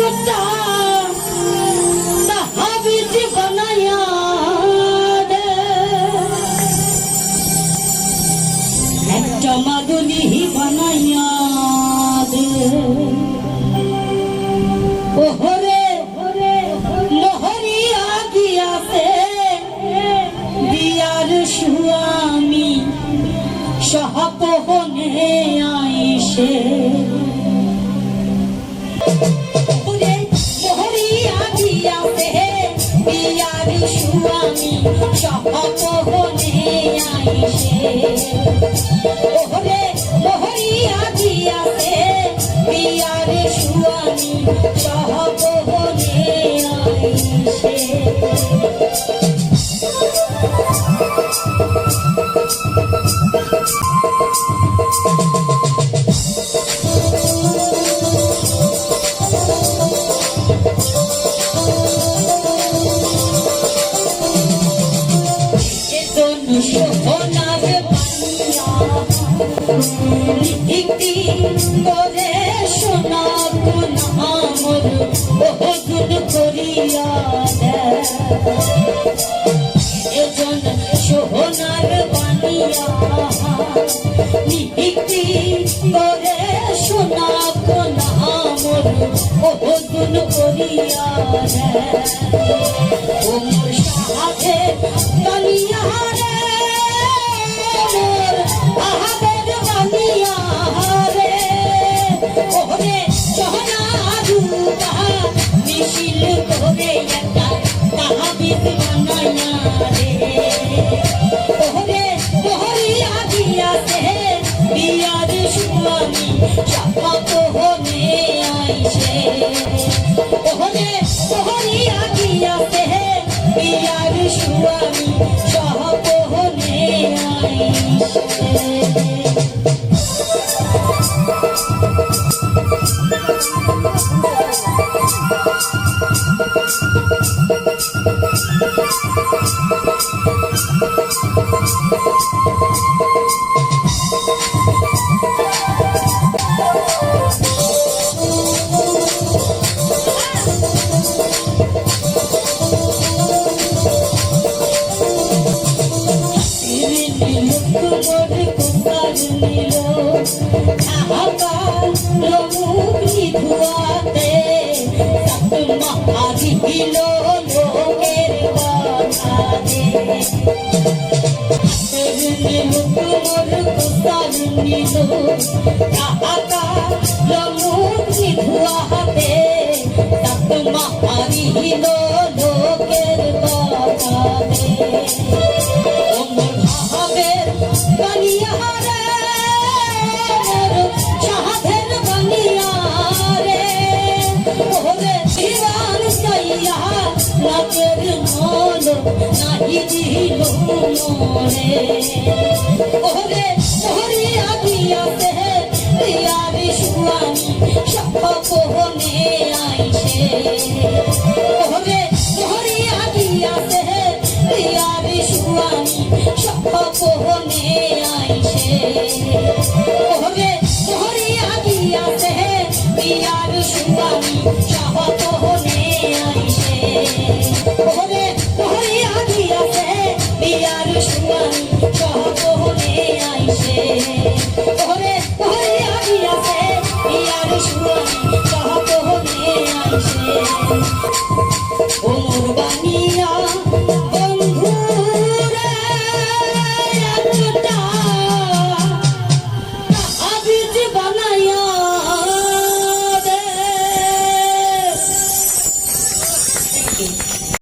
দুটা তাহাবিজ বানায়া দে, একটা মাদুলি বানায়া দে। ওহরে মোহরিয়া গিয়াছে বিয়ার স্বামী সহপহনে আইসে। মোহরিয়া গিয়াছে বিয়ার স্বামী সহপহনে আইসে। ওহরে মোহরিয়া গিয়াছে বিয়ার স্বামী সহপহনে আইসে। সোনার বানিয়া নিহিতি করে সোনা গুনামর বহুদূর করিয়া দেয়। এজন সোনার বানিয়া নিহিতি করে সোনা গুনামর বহুদূর করিয়া দেয়। ওমর সাথে বানিয়া মিছিল করে একটা তাহাবিজ বানায়া রে। ওহরে মোহরিয়া গিয়াছে বিয়ার স্বামী সহপহনে আইসে। ওহরে মোহরিয়া গিয়াছে বিয়ার স্বামী সহপহনে আইসে। লোকের কথা দে নিল কাকা লমুখি ধুয়াতে তাত মারিল লোকের কথা দে। ওমর সাহাবের বানিয়া রে সাহাবের বানিয়া রে। ওরে দিওয়ান সাইয়া নাকের মন নাহি দিল মোরে। ওরে মোহরিয়া গিয়াছে বিয়ার স্বামী